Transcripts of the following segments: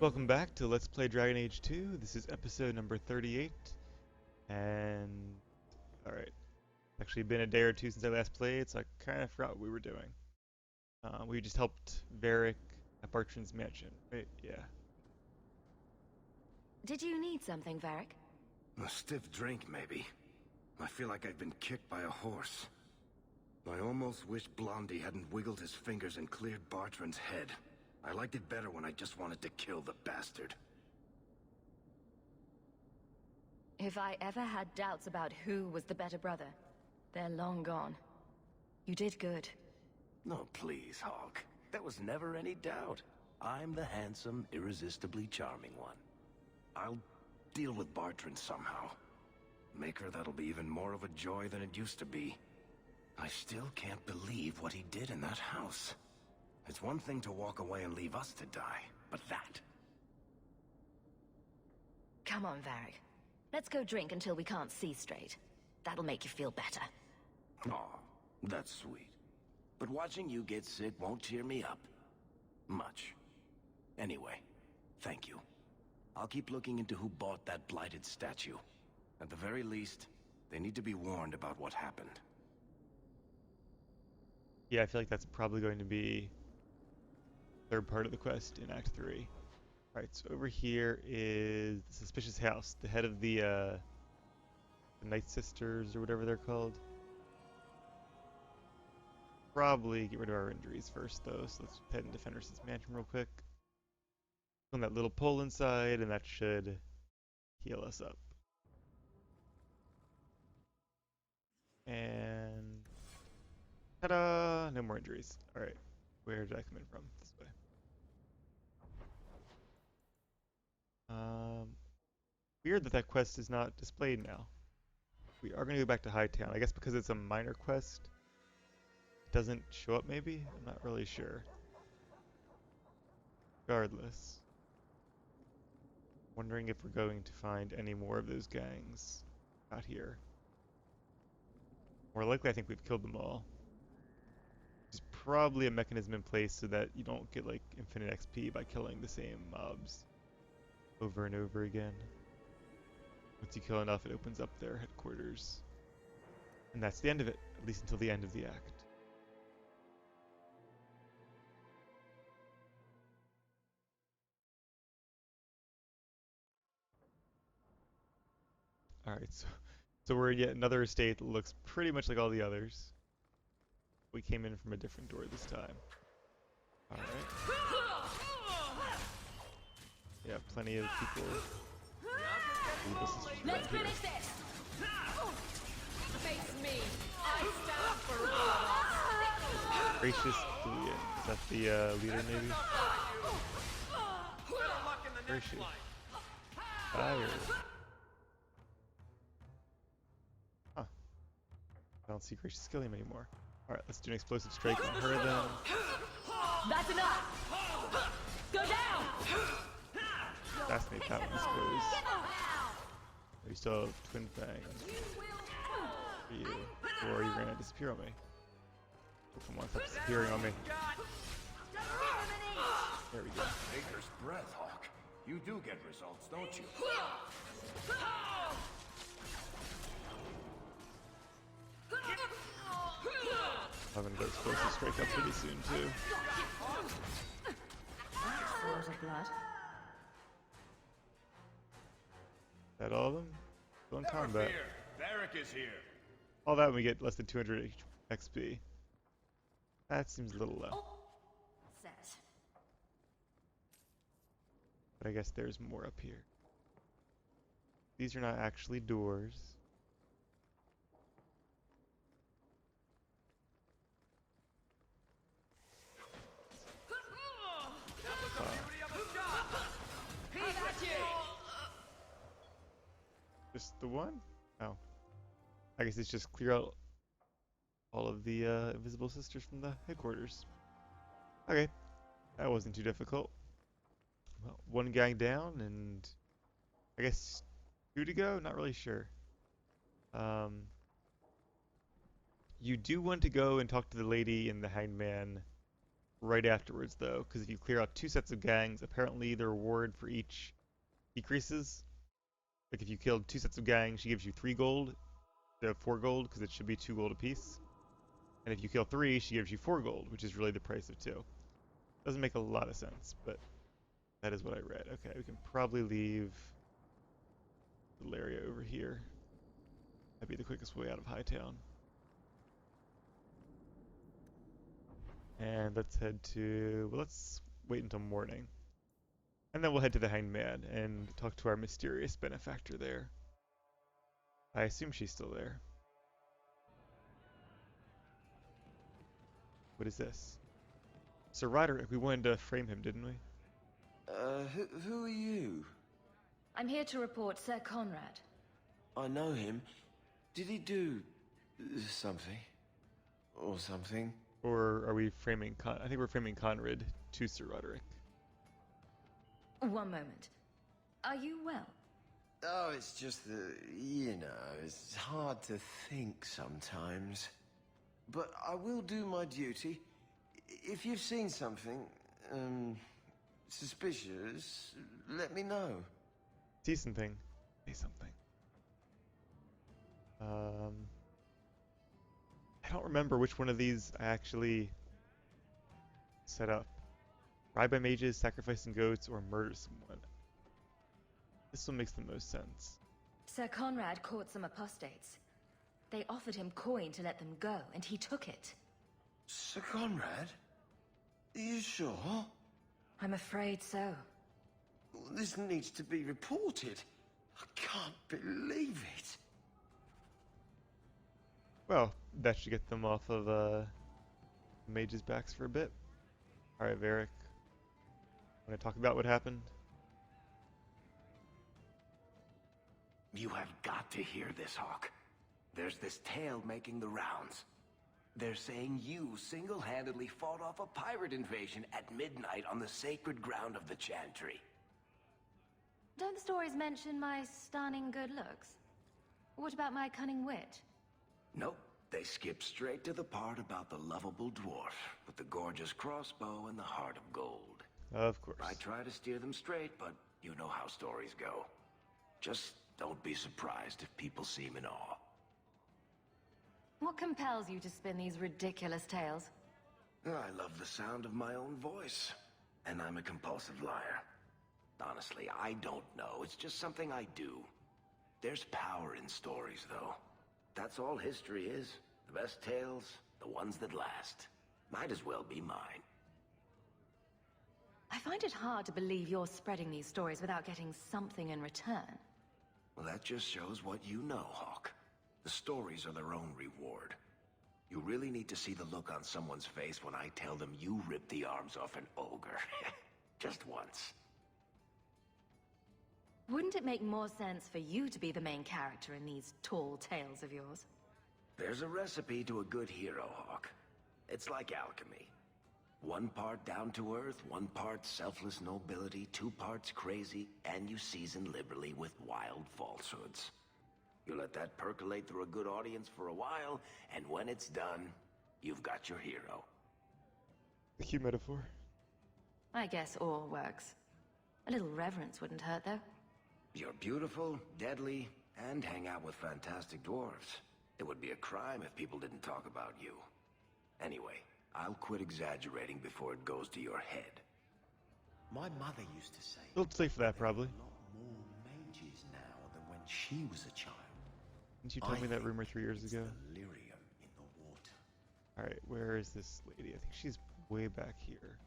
Welcome back to Let's Play Dragon Age 2. This is episode number 38. And, alright. Actually been a day or two since I last played, so I kind of forgot what we were doing. We just helped Varric at Bartrand's mansion, right? Yeah. Did you need something, Varric? A stiff drink, maybe. I feel like I've been kicked by a horse. I almost wish Blondie hadn't wiggled his fingers and cleared Bartrand's head. I liked it better when I just wanted to kill the bastard. If I ever had doubts about who was the better brother, they're long gone. You did good. No, please, Hawke. There was never any doubt. I'm the handsome, irresistibly charming one. I'll deal with Bartrand somehow. Make her that'll be even more of a joy than it used to be. I still can't believe what he did in that house. It's one thing to walk away and leave us to die, but that... Come on, Varric. Let's go drink until we can't see straight. That'll make you feel better. Aw, that's sweet. But watching you get sick won't cheer me up. Much. Anyway, thank you. I'll keep looking into who bought that blighted statue. At the very least, they need to be warned about what happened. Yeah, I feel like that's probably going to be the third part of the quest in Act 3. Alright, so over here is the Suspicious House, the head of the Night Sisters, or whatever they're called. Probably get rid of our injuries first, though, so let's head into Fenris's mansion real quick. On that little pole inside, and that should heal us up. And... ta-da! No more injuries. Alright, where did I come in from? This way. Weird that that quest is not displayed now. We are going to go back to Hightown. I guess because it's a minor quest, it doesn't show up maybe? I'm not really sure. Regardless. Wondering if we're going to find any more of those gangs out here. More likely I think we've killed them all. There's probably a mechanism in place so that you don't get like infinite XP by killing the same mobs over and over again. Once you kill enough, it opens up their headquarters. And that's the end of it, at least until the end of the act. Alright, so we're in yet another estate that looks pretty much like all the others. We came in from a different door this time. Alright. Yeah, plenty of people. Let's finish this! Face me! I stand for all of us! Gracious Julian. Is that the leader, maybe? Gracious. Fire. Huh. I don't see Gracious Gilliam anymore. Alright, let's do an explosive strike on her then. That's enough! Go down! Assassinate that one, I suppose. We still have Twin Fangs. For you. Or you're gonna disappear on me. Come on, stop disappearing on me. There we go. Baker's breath, Hawke. You do get results, don't you? I'm gonna go explosive strike up pretty soon too. A lot of blood. Is that all of them? Still in combat. Varric is here. All that and we get less than 200 XP. That seems a little low. Set. But I guess there's more up here. These are not actually doors. Just the one? Oh. I guess it's just clear out all of the invisible sisters from the headquarters. Okay. That wasn't too difficult. Well, one gang down and I guess 2 to go? Not really sure. You do want to go and talk to the lady in the Hanged Man right afterwards, though, because if you clear out 2 sets of gangs, apparently the reward for each decreases. Like if you killed 2 sets of gangs, she gives you 3 gold instead of 4 gold, because it should be 2 gold apiece. And if you kill 3, she gives you 4 gold, which is really the price of 2. Doesn't make a lot of sense, but that is what I read. Okay, we can probably leave Valeria over here. That'd be the quickest way out of Hightown. And let's head to, well, let's wait until morning. And then we'll head to the Hanged Man and talk to our mysterious benefactor there. I assume she's still there. What is this? Sir Roderick, we wanted to frame him, didn't we? Who are you? I'm here to report Sir Conrad. I know him. Did he do something? Or something? Or are we framing I think we're framing Conrad to Sir Roderick. One moment. Are you well? Oh, it's just that, you know, it's hard to think sometimes. But I will do my duty. If you've seen something, suspicious, let me know. See something. Say something. I don't remember which one of these I actually set up. Ride by mages, sacrificing goats, or murder someone. This one makes the most sense. Sir Conrad caught some apostates. They offered him coin to let them go, and he took it. Sir Conrad? Are you sure? I'm afraid so. This needs to be reported. I can't believe it. Well, that should get them off of mages' backs for a bit. Alright, Varric. Want to talk about what happened? You have got to hear this, Hawke. There's this tale making the rounds. They're saying you single-handedly fought off a pirate invasion at midnight on the sacred ground of the Chantry. Don't the stories mention my stunning good looks? What about my cunning wit? Nope, they skip straight to the part about the lovable dwarf with the gorgeous crossbow and the heart of gold. Of course. I try to steer them straight, but you know how stories go. Just don't be surprised if people seem in awe. What compels you to spin these ridiculous tales? I love the sound of my own voice, and I'm a compulsive liar. Honestly, I don't know. It's just something I do. There's power in stories, though. That's all history is. The best tales, the ones that last. Might as well be mine. I find it hard to believe you're spreading these stories without getting something in return. Well, that just shows what you know, Hawke. The stories are their own reward. You really need to see the look on someone's face when I tell them you ripped the arms off an ogre. Just once. Wouldn't it make more sense for you to be the main character in these tall tales of yours? There's a recipe to a good hero, Hawke. It's like alchemy. 1 part down to earth, 1 part selfless nobility, 2 parts crazy, and you season liberally with wild falsehoods. You let that percolate through a good audience for a while, and when it's done, you've got your hero. The cute metaphor. I guess all works. A little reverence wouldn't hurt, though. You're beautiful, deadly, and hang out with fantastic dwarves. It would be a crime if people didn't talk about you. Anyway, I'll quit exaggerating before it goes to your head. My mother used to say... A little too late for that, probably. There are a lot more mages now than when she was a child. Didn't you tell me that rumor 3 years it's ago? delirium in the water. Alright, where is this lady? I think she's way back here.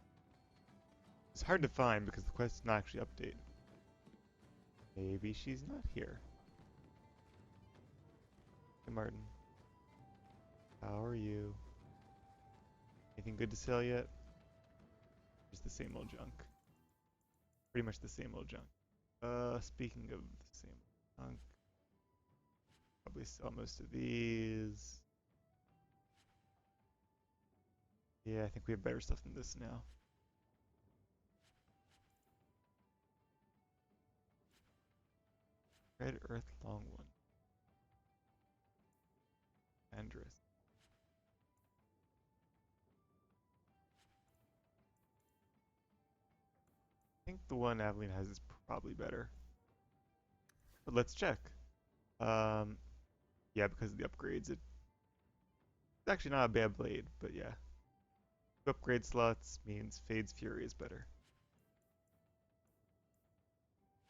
It's hard to find because the quest is not actually updated. Maybe she's not here. Hey Martin. How are you? Anything good to sell yet? Just the same old junk. Pretty much the same old junk. Speaking of the same old junk, probably sell most of these. Yeah, I think we have better stuff than this now. Red Earth Long One. Andrus. think the one Aveline has is probably better. But let's check. Yeah, because of the upgrades, it's actually not a bad blade, but yeah. Upgrade slots means Fade's Fury is better.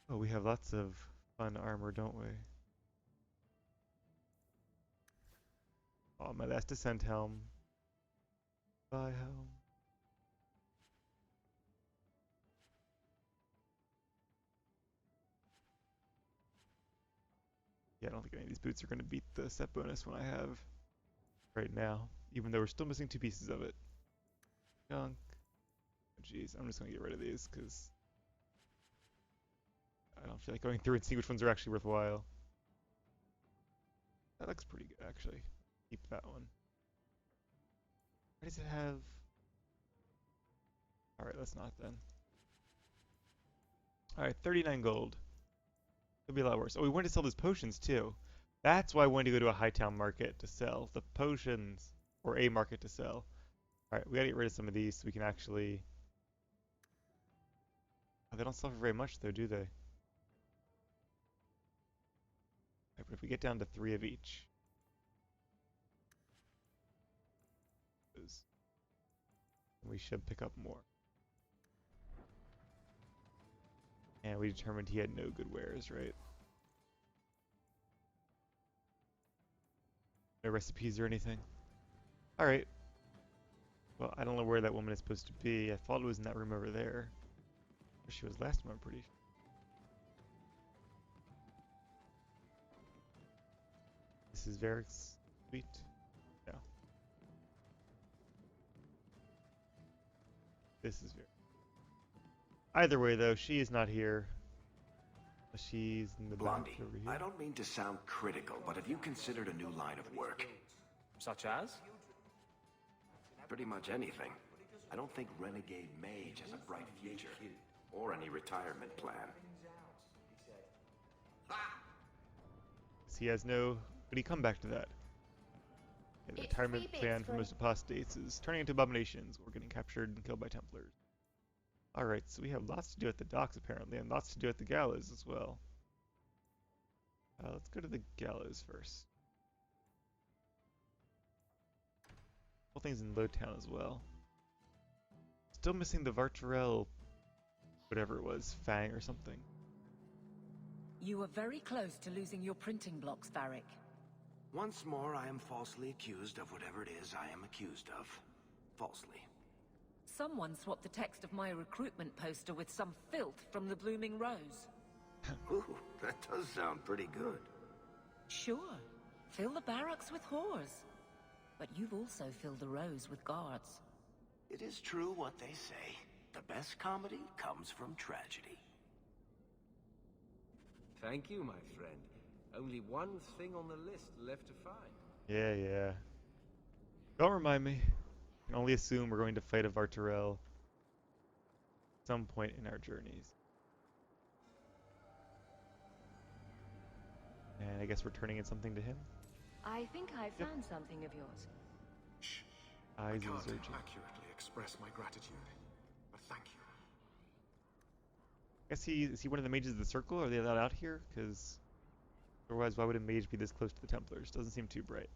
Oh, we have lots of fun armor, don't we? Oh, my last Descent helm. Bye, helm. Yeah, I don't think any of these boots are going to beat the set bonus one I have right now, even though we're still missing 2 pieces of it. Junk. Oh, jeez, I'm just going to get rid of these because I don't feel like going through and seeing which ones are actually worthwhile. That looks pretty good, actually. Keep that one. What does it have? Alright, let's not then. Alright, 39 gold. Could be a lot worse. Oh, we wanted to sell those potions too. That's why I wanted to go to a Hightown market to sell the potions. Or a market to sell. Alright, we gotta get rid of some of these so we can actually... Oh, they don't sell for very much though, do they? Right, but if we get down to 3 of each... we should pick up more. And we determined he had no good wares, right? No recipes or anything. Alright. Well, I don't know where that woman is supposed to be. I thought it was in that room over there. Where she was last time, I'm pretty sure. This is very sweet. No. This is very... Either way, though, she is not here. She's in the back Blondie, over here. I don't mean to sound critical, but have you considered a new line of work? Such as? Pretty much anything. I don't think Renegade Mage has a bright future, or any retirement plan. He has no... But he come back to that. Yeah, the It's retirement 3 plan bits for for- most apostates is turning into abominations or getting captured and killed by Templars. Alright, so we have lots to do at the docks apparently, and lots to do at the gallows as well. Let's go to the gallows first. Whole thing's in Lowtown as well. Still missing the Vartarel, whatever it was, Fang or something. You were very close to losing your printing blocks, Varric. Once more, I am falsely accused of whatever it is I am accused of. Falsely. Someone swapped the text of my recruitment poster with some filth from the Blooming Rose. Ooh, that does sound pretty good. Sure, fill the barracks with whores. But you've also filled the Rose with guards. It is true what they say. The best comedy comes from tragedy. Thank you, my friend. Only one thing on the list left to find. Yeah. Don't remind me. I can only assume we're going to fight a Vartarel at some point in our journeys. And I guess we're turning in something to him. I think I found something of yours. Shh. I Eyes can't of Zergy. accurately express my gratitude, but thank you. Guess is he one of the mages of the circle? Are they allowed out here? Because otherwise, why would a mage be this close to the Templars? Doesn't seem too bright.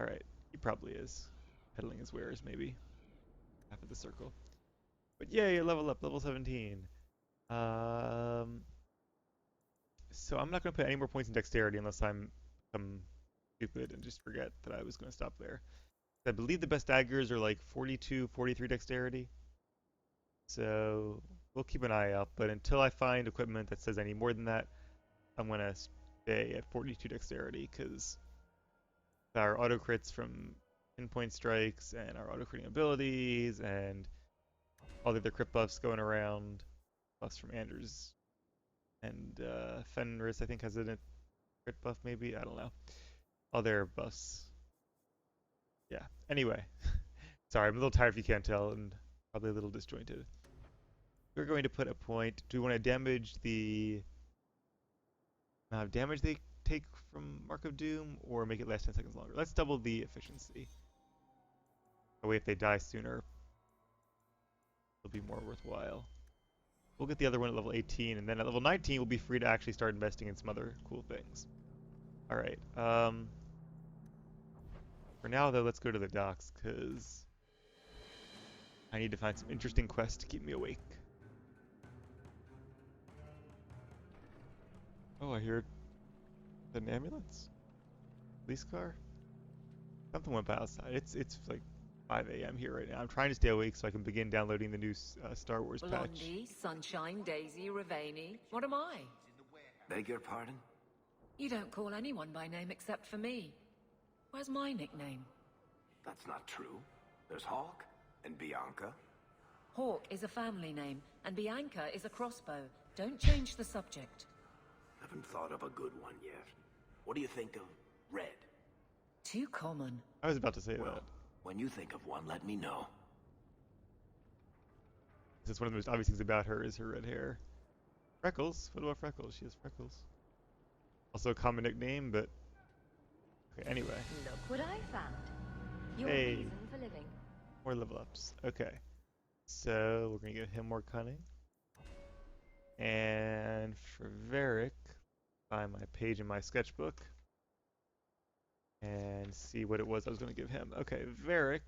Alright, he probably is. Peddling his wares, maybe. Half of the circle. But yay, level up, level 17. So I'm not going to put any more points in dexterity unless I'm stupid and just forget that I was going to stop there. I believe the best daggers are like 42, 43 dexterity. So we'll keep an eye out, but until I find equipment that says any more than that, I'm going to stay at 42 dexterity because our auto crits from pinpoint strikes and our auto critting abilities and all the other crit buffs going around, buffs from Anders and Fenris I think has a crit buff maybe, I don't know. All their buffs. Yeah, anyway. Sorry, I'm a little tired if you can't tell and probably a little disjointed. We're going to put a point. Do we want to damage the damage they take from Mark of Doom or make it last 10 seconds longer? Let's double the efficiency. That way if they die sooner, it'll be more worthwhile. We'll get the other one at level 18, and then at level 19 we'll be free to actually start investing in some other cool things. All right. For now though, let's go to the docks because I need to find some interesting quests to keep me awake. Oh, I hear an ambulance? Police car? Something went by outside. It's like 5 a.m. here right now. I'm trying to stay awake so I can begin downloading the new Star Wars patch. Blondie, Sunshine, Daisy, Ravani. What am I? Beg your pardon? You don't call anyone by name except for me. Where's my nickname? That's not true. There's Hawke and Bianca. Hawke is a family name, and Bianca is a crossbow. Don't change the subject. Haven't thought of a good one yet. What do you think of Red? Too common. I was about to say Well, that. when you think of one, let me know. It's one of the most obvious things about her is her red hair. Freckles? What about Freckles? She has freckles. Also a common nickname, but... Okay, anyway. Look what I found. Your Hey. reason for living. More level ups. Okay. So, we're going to give him more cunning. And for Varric, find my page in my sketchbook. And see what it was I was going to give him. Okay, Varric.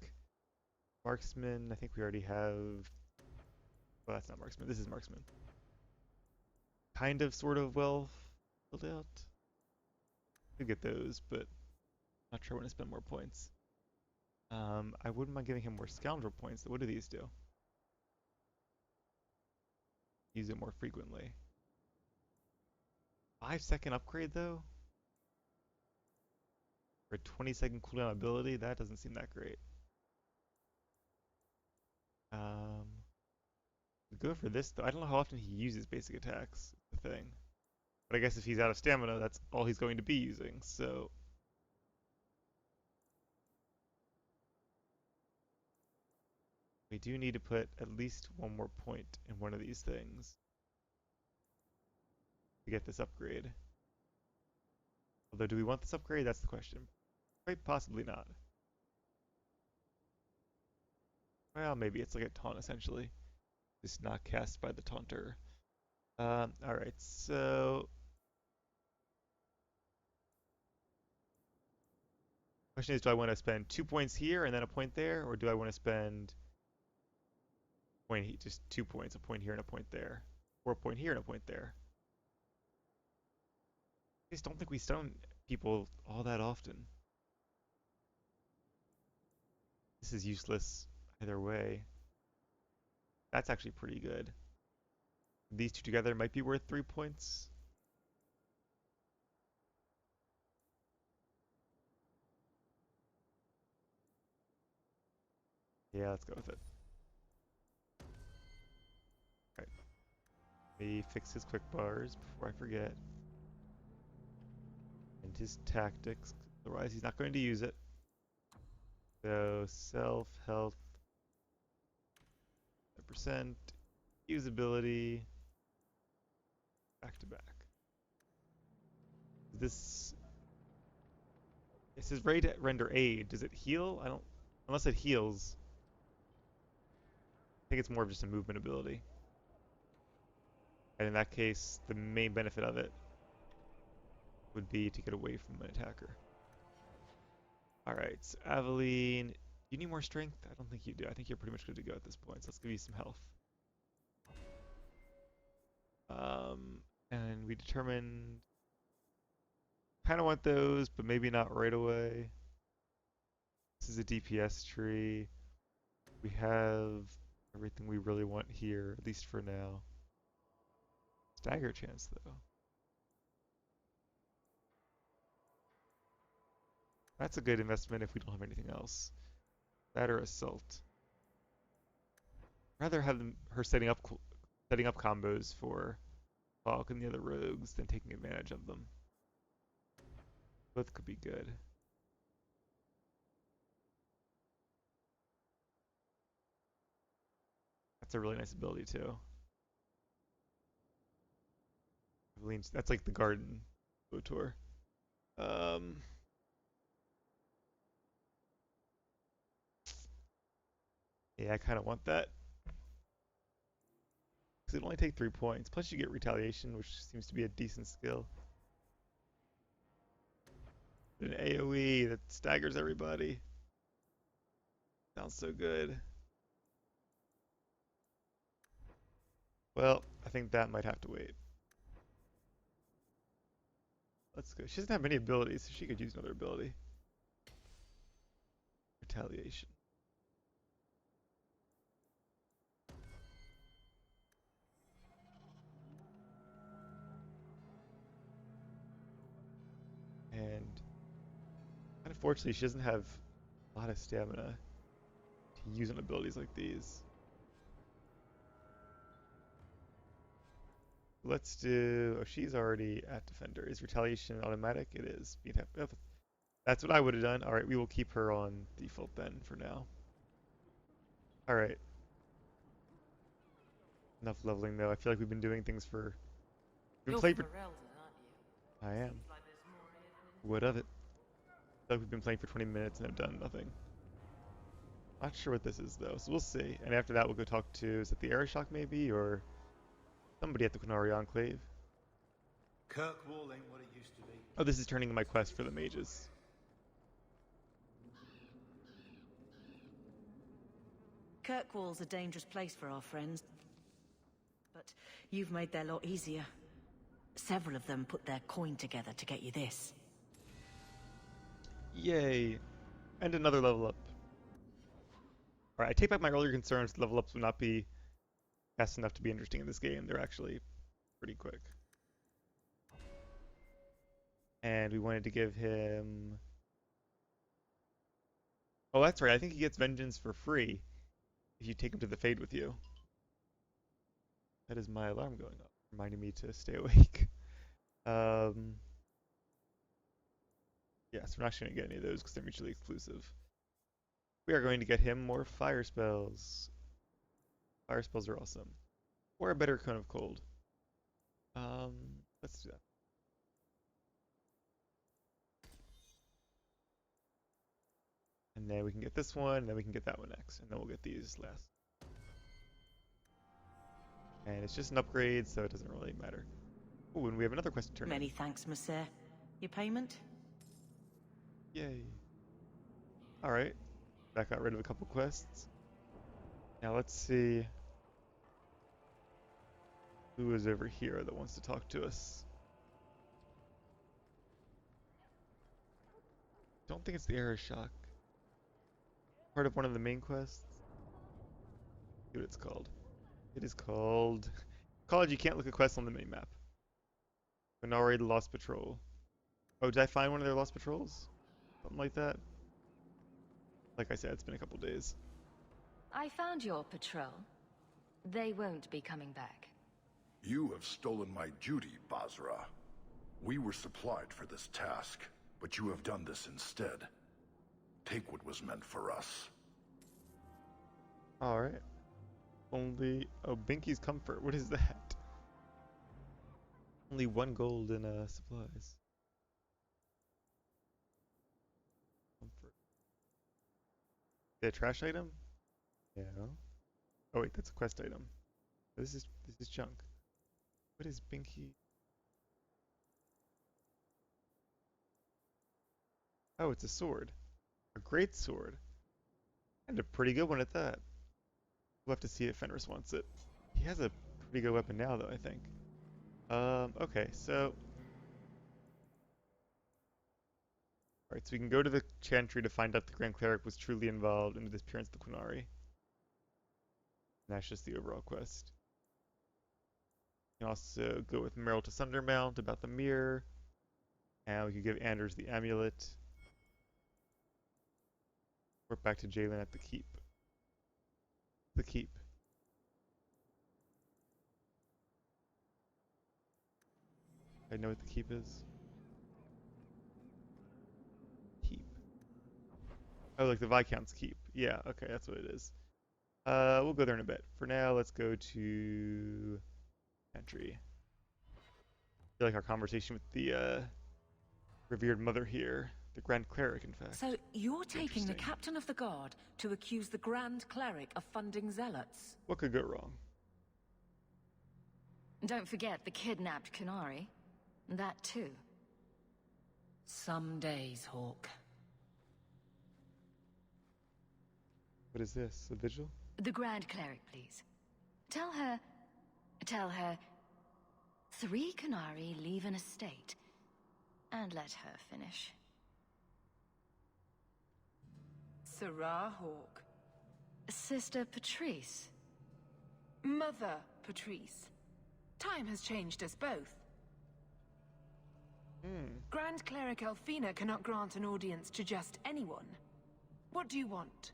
Marksman, I think we already have... Well, that's not Marksman. This is Marksman. Kind of, sort of, well filled out. Could get those, but not sure I want to spend more points. I wouldn't mind giving him more scoundrel points. What do these do? Use it more frequently. 5-second upgrade though? For a 20-second cooldown ability? That doesn't seem that great. Go for this though. I don't know how often he uses basic attacks. The thing. But I guess if he's out of stamina, that's all he's going to be using, so... We do need to put at least one more point in one of these things to get this upgrade. Although, do we want this upgrade? That's the question. Quite possibly not. Well, maybe it's like a taunt, essentially. Just not cast by the taunter. Alright, so... Question is, do I want to spend 2 points here and then a point there? Or do I want to spend... just 2 points, a point here and a point there? Or a point here and a point there? I just don't think we stone people all that often. This is useless either way. That's actually pretty good. These two together might be worth 3 points. Yeah, let's go with it. Alright. Let me fix his quick bars before I forget. And his tactics, otherwise he's not going to use it. So, self, health, 5%, usability, back to back. This says ready to render aid. Does it heal? I don't, unless it heals. I think it's more of just a movement ability. And in that case, the main benefit of it would be to get away from an attacker. Alright, so Aveline, do you need more strength? I don't think you do. I think you're pretty much good to go at this point, so let's give you some health. And we determined... Kind of want those, but maybe not right away. This is a DPS tree. We have everything we really want here, at least for now. Stagger chance, though. That's a good investment if we don't have anything else. That or assault. Rather have her setting up combos for Hawke and the other rogues than taking advantage of them. Both could be good. That's a really nice ability too. That's like the garden tour. Yeah, I kind of want that. Because it'll only take 3 points. Plus you get retaliation, which seems to be a decent skill. An AoE that staggers everybody. Sounds so good. Well, I think that might have to wait. Let's go. She doesn't have many abilities, so she could use another ability. Retaliation. And unfortunately, she doesn't have a lot of stamina to use on abilities like these. Let's do... Oh, she's already at Defender. Is Retaliation automatic? It is. That's what I would have done. Alright, we will keep her on default then for now. Alright. Enough leveling though. I feel like we've been doing things for... You're Ferelden, aren't you? I am. What of it? I feel like we've been playing for 20 minutes and have done nothing. Not sure what this is though, so we'll see. And after that we'll go talk to... Is it the Aeroshock maybe? Or somebody at the Qunari Enclave? Kirkwall ain't what it used to be. Oh, this is turning my quest for the mages. Kirkwall's a dangerous place for our friends. But you've made their lot easier. Several of them put their coin together to get you this. Yay. And another level up. Alright, I take back my earlier concerns. Level ups will not be fast enough to be interesting in this game. They're actually pretty quick. And we wanted to give him... Oh, that's right. I think he gets Vengeance for free if you take him to the Fade with you. That is my alarm going off, reminding me to stay awake. Yes, we're not going to get any of those because they're mutually exclusive. We are going to get him more fire spells. Fire spells are awesome. Or a better Cone of Cold. Let's do that. And then we can get this one, and then we can get that one next, and then we'll get these last. And it's just an upgrade, so it doesn't really matter. Oh, and we have another quest to turn in. Many thanks, monsieur. Your payment? Yay. Alright. That got rid of a couple quests. Now let's see who is over here that wants to talk to us. Don't think it's the Aeroshock. Part of one of the main quests. See what it's called. It is called... College, you can't look at quests on the minimap. Qunari Lost Patrol. Oh, did I find one of their Lost Patrols? Something like that? Like I said, it's been a couple days. I found your patrol. They won't be coming back. You have stolen my duty, Basra. We were supplied for this task, but you have done this instead. Take what was meant for us. Alright. Only... Oh, Binky's Comfort. What is that? Only 1 gold in supplies. Comfort. Is that a trash item? Yeah. Oh wait, that's a quest item. This is junk. What is Binky? Oh, it's a sword. A great sword. And a pretty good one at that. We'll have to see if Fenris wants it. He has a pretty good weapon now, though, I think. Okay, so... Alright, so we can go to the Chantry to find out the Grand Cleric was truly involved in the disappearance of the Qunari. And that's just the overall quest. We can also go with Merrill to Sundermount about the mirror. And we could give Anders the amulet. We're back to Jalen at the keep. The keep. I know what the keep is. Keep. Oh, like the Viscount's keep. Yeah, okay, that's what it is. We'll go there in a bit. For now, let's go to entry. I feel like our conversation with the revered mother here, the Grand Cleric, in fact. So you're taking the captain of the guard to accuse the Grand Cleric of funding zealots? What could go wrong? Don't forget the kidnapped Qunari. That too. Some days, Hawke. What is this? A vigil? The Grand Cleric, please. Tell her... 3 Qunari leave an estate. And let her finish. Sarah Hawke. Sister Patrice. Mother Patrice. Time has changed us both. Grand Cleric Elfina cannot grant an audience to just anyone. What do you want?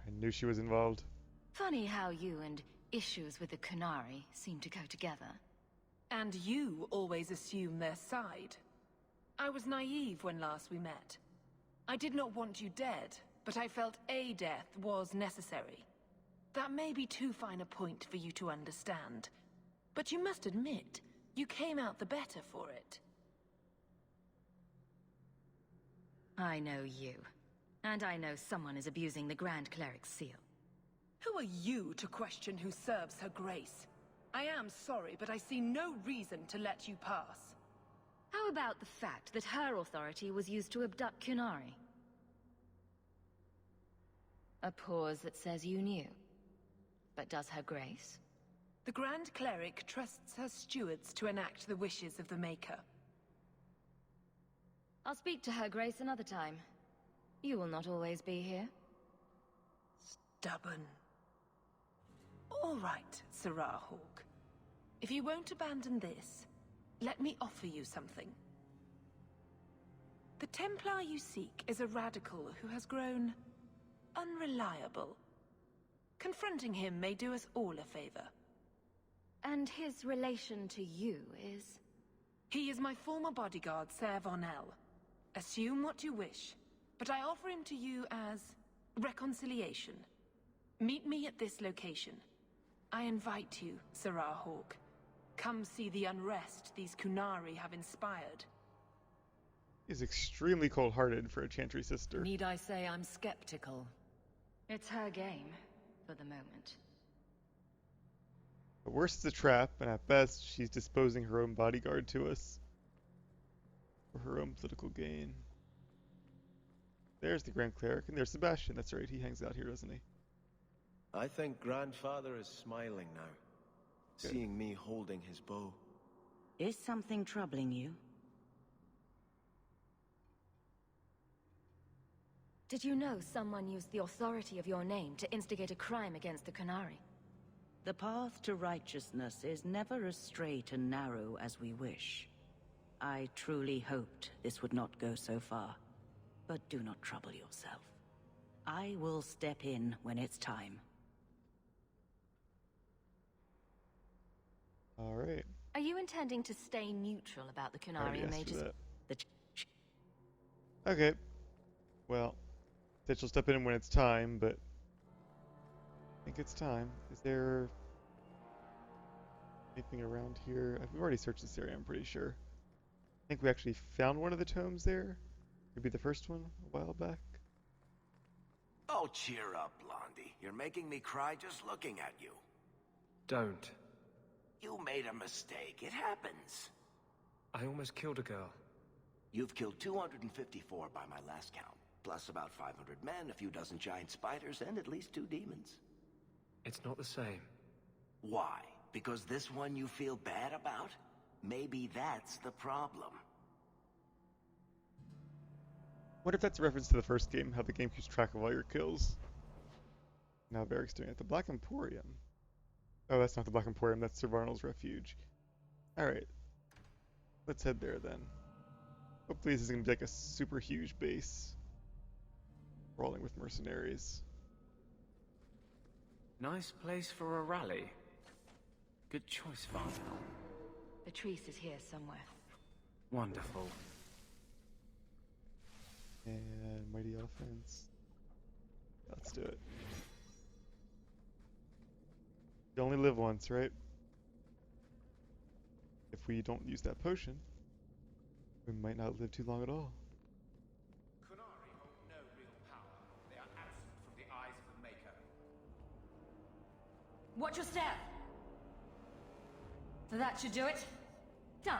I knew she was involved. Funny how you and issues with the Qunari seem to go together. And you always assume their side. I was naive when last we met. I did not want you dead, but I felt a death was necessary. That may be too fine a point for you to understand. But you must admit, you came out the better for it. I know you. And I know someone is abusing the Grand Cleric's seal. Who are you to question who serves her grace? I am sorry, but I see no reason to let you pass. How about the fact that her authority was used to abduct Qunari? A pause that says you knew. But does her grace? The Grand Cleric trusts her stewards to enact the wishes of the Maker. I'll speak to her grace another time. You will not always be here. Stubborn. All right, Sarah Hawke. If you won't abandon this, let me offer you something. The Templar you seek is a radical who has grown unreliable. Confronting him may do us all a favor. And his relation to you is? He is my former bodyguard, Ser Vonel. Assume what you wish, but I offer him to you as reconciliation. Meet me at this location. I invite you, Sarah Hawke. Come see the unrest these Qunari have inspired. He's extremely cold-hearted for a Chantry sister. Need I say I'm skeptical? It's her game, for the moment. At worst, it's a trap, and at best, she's disposing her own bodyguard to us. For her own political gain. There's the Grand Cleric, and there's Sebastian. That's right, he hangs out here, doesn't he? I think Grandfather is smiling now, Good. seeing me holding his bow. Is something troubling you? Did you know someone used the authority of your name to instigate a crime against the Qunari? The path to righteousness is never as straight and narrow as we wish. I truly hoped this would not go so far. But do not trouble yourself. I will step in when it's time. Alright. Are you intending to stay neutral about the Qunari and mages? Okay. Well, said she'll step in when it's time, but I think it's time. Is there anything around here? We've already searched this area, I'm pretty sure. I think we actually found one of the tomes there. Could be the first one a while back. Oh, cheer up, Blondie. You're making me cry just looking at you. Don't. You made a mistake. It happens. I almost killed a girl. You've killed 254 by my last count, plus about 500 men, a few dozen giant spiders, and at least 2 demons. It's not the same. Why? Because this one you feel bad about? Maybe that's the problem. What if that's a reference to the first game, how the game keeps track of all your kills? Now Varric's doing it. The Black Emporium. Oh, that's not the Black Emporium, that's Sir Varnel's refuge. Alright. Let's head there then. Hopefully this is going to be like a super huge base. Rolling with mercenaries. Nice place for a rally. Good choice, Varnel. Patrice is here somewhere. Wonderful. And Mighty Elephants. Let's do it. You only live once, right? If we don't use that potion, we might not live too long at all. Qunari hold no real power. They are absent from the eyes of the Maker. Watch your step! That should do it. Done.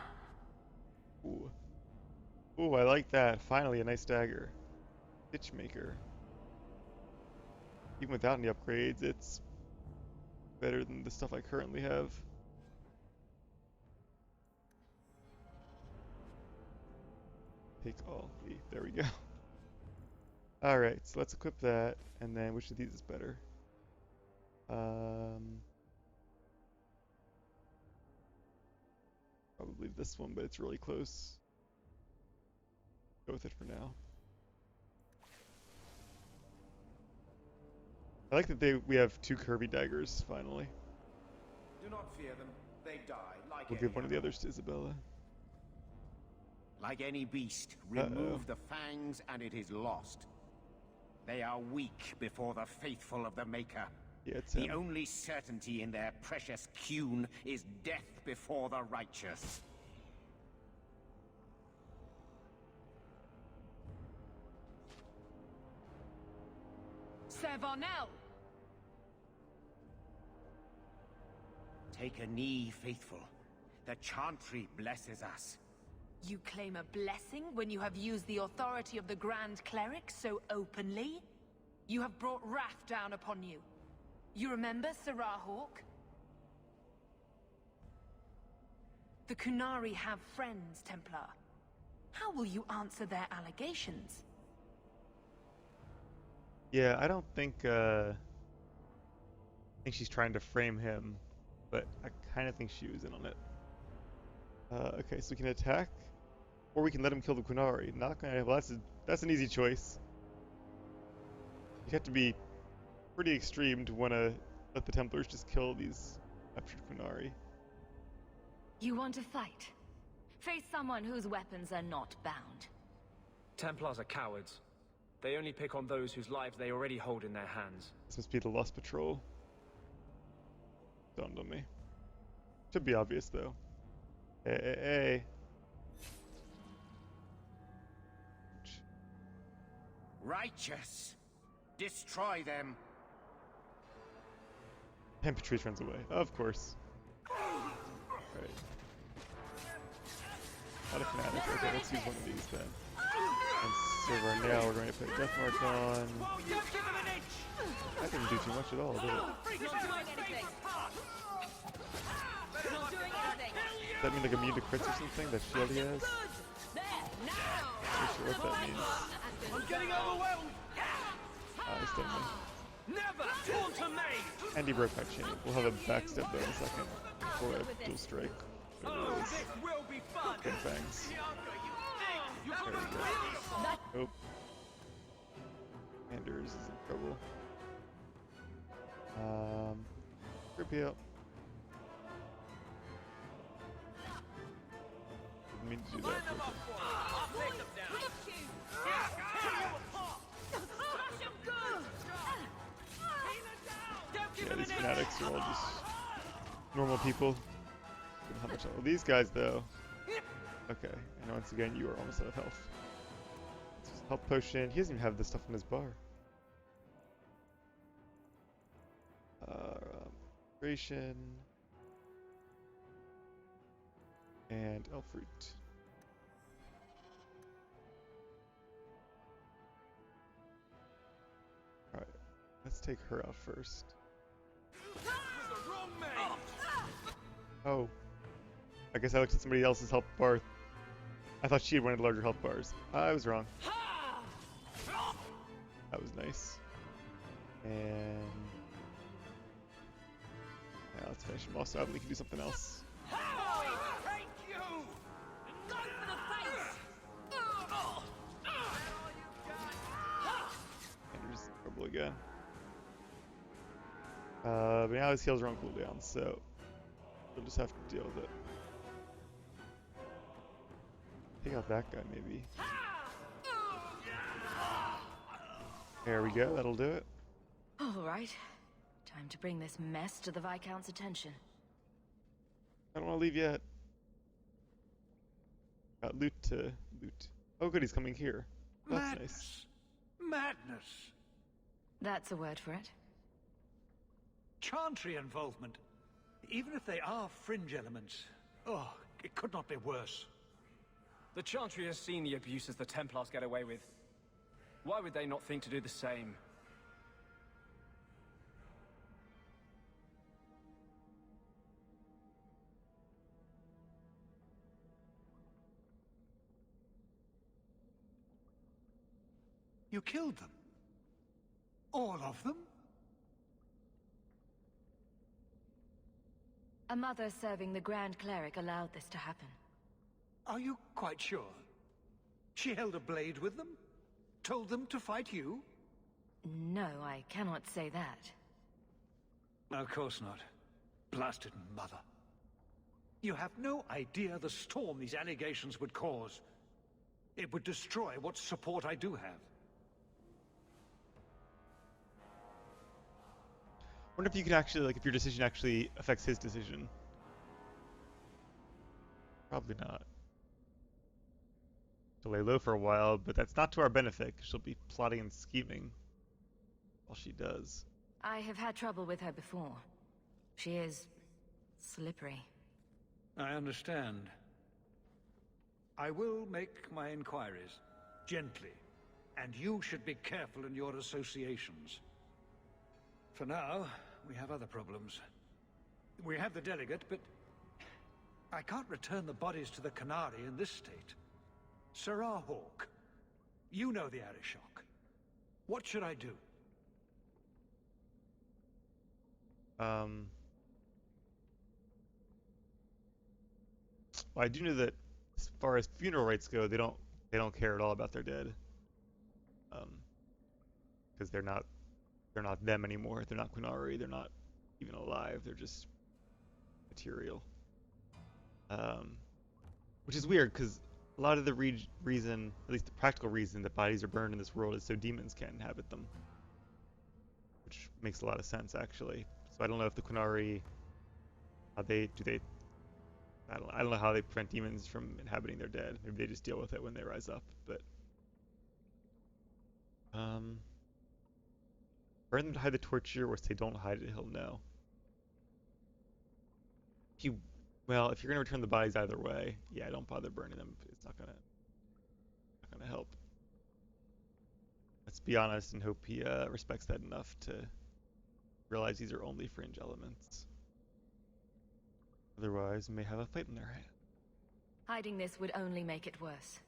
Ooh. Ooh, I like that. Finally, a nice dagger. Stitchmaker. Even without any upgrades, it's better than the stuff I currently have. Take all. There we go. Alright, so let's equip that, and then which of these is better? Probably this one, but it's really close. Go with it for now. I like that we have 2 curvy daggers, finally. Do not fear them. They die like We'll any give one of the animal. others to Isabella. Like any beast, remove the fangs and it is lost. They are weak before the faithful of the Maker. Yeah, it's The him. only certainty in their precious Qun is death before the righteous. Servarnel! Take a knee, faithful. The Chantry blesses us. You claim a blessing when you have used the authority of the Grand Cleric so openly? You have brought wrath down upon you. You remember Sarah Hawke? The Kunari have friends, Templar. How will you answer their allegations? Yeah, I don't think, I think she's trying to frame him, but I kind of think she was in on it. Okay, so we can attack, or we can let him kill the Kunari. Not gonna, well, that's an easy choice. You have to be pretty extreme to want to let the Templars just kill these captured Kunari. You want to fight? Face someone whose weapons are not bound. Templars are cowards. They only pick on those whose lives they already hold in their hands. This must be the Lost Patrol. Dawned on me. Should be obvious, though. Hey. Righteous! Destroy them! And Patrice runs away. Of course. Right. Not a fanatic. Okay, let's use one of these then. And Servar now we're going to put a death mark on. That didn't do too much at all, did it? Does that mean like immune to crits or something? That shield he has? Not sure what that means. I'm getting overwhelmed. He's done me. Never taunt a maid. And he broke my chain. We'll have a backstep though in a second. Before I dual strike. Oh, this will be fun. Good fangs. You There we go. Nope. Anders is in trouble. Grip you up. Didn't mean to do that. I'll take them down. Yeah, these fanatics are all just normal people. How much? Oh, these guys though. Okay, and once again, you are almost out of health. Health potion. He doesn't even have this stuff in his bar. Ration. And elf fruit. Alright, let's take her out first. Oh. I guess I looked at somebody else's health bar. I thought she had wanted larger health bars. I was wrong. That was nice. And yeah, let's finish him off so we can do something else. Andrew's in trouble again. But now his heals are on cooldown, so we'll just have to deal with it. Take out that guy, maybe. There we go, that'll do it. All right. Time to bring this mess to the Viscount's attention. I don't want to leave yet. Got loot to loot. Oh good, he's coming here. That's nice. Madness. That's a word for it. Chantry involvement. Even if they are fringe elements, oh, it could not be worse. The Chantry has seen the abuses the Templars get away with. Why would they not think to do the same? You killed them? All of them? A mother serving the Grand Cleric allowed this to happen. Are you quite sure? She held a blade with them? Told them to fight you? No, I cannot say that. Of course not. Blasted mother. You have no idea the storm these allegations would cause. It would destroy what support I do have. I wonder if you could actually, like, if your decision actually affects his decision. Probably not. She'll lay low for a while, but that's not to our benefit, 'cause she'll be plotting and scheming while she does. I have had trouble with her before. She is slippery. I understand. I will make my inquiries, gently, and you should be careful in your associations. For now, we have other problems. We have the delegate, but I can't return the bodies to the Canary in this state. Sirrah Hawke, you know the Arishok. What should I do? Well, I do know that as far as funeral rites go, they don't care at all about their dead. Because they're not them anymore. They're not Qunari. They're not even alive. They're just material. Which is weird, because a lot of the reason, at least the practical reason, that bodies are burned in this world is so demons can't inhabit them. Which makes a lot of sense, actually. So I don't know if the Qunari, I don't know how they prevent demons from inhabiting their dead. Maybe they just deal with it when they rise up, but burn them to hide the torture, or say don't hide it, he'll know. Well, if you're gonna return the bodies either way, yeah, don't bother burning them. It's not gonna help. Let's be honest and hope he respects that enough to realize these are only fringe elements. Otherwise, we may have a fight in their hand. Hiding this would only make it worse.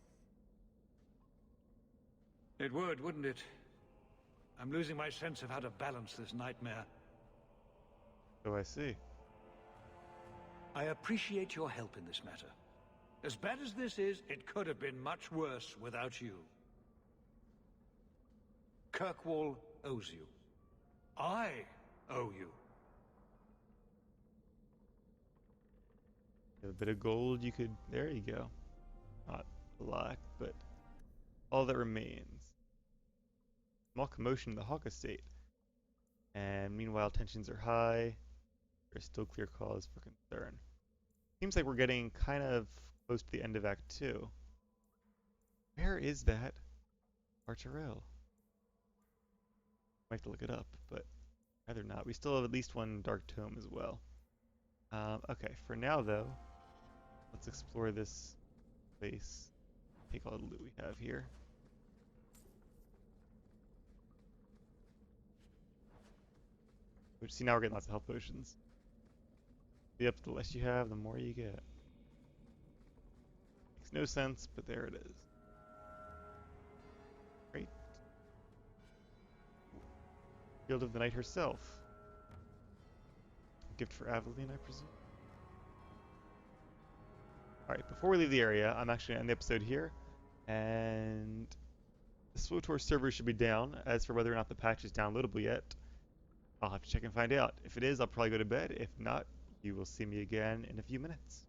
It would, wouldn't it? I'm losing my sense of how to balance this nightmare. So I see. I appreciate your help in this matter. As bad as this is, it could have been much worse without you. Kirkwall owes you. I owe you. You have a bit of gold you could... There you go. Not a lot, but all that remains. Small commotion in the Hawke estate. And meanwhile, tensions are high. There's still clear cause for concern. Seems like we're getting kind of close to the end of Act 2. Where is that Archerel? Might have to look it up, but rather not. We still have at least one Dark Tome as well. Okay, for now though, let's explore this place. Take all the loot we have here. Which, see, now we're getting lots of health potions. Yep, the less you have, the more you get. Makes no sense, but there it is. Great. Field of the Night herself. A gift for Aveline, I presume. Alright, before we leave the area, I'm actually going to end the episode here. And the SWTOR server should be down. As for whether or not the patch is downloadable yet, I'll have to check and find out. If it is, I'll probably go to bed. If not, you will see me again in a few minutes.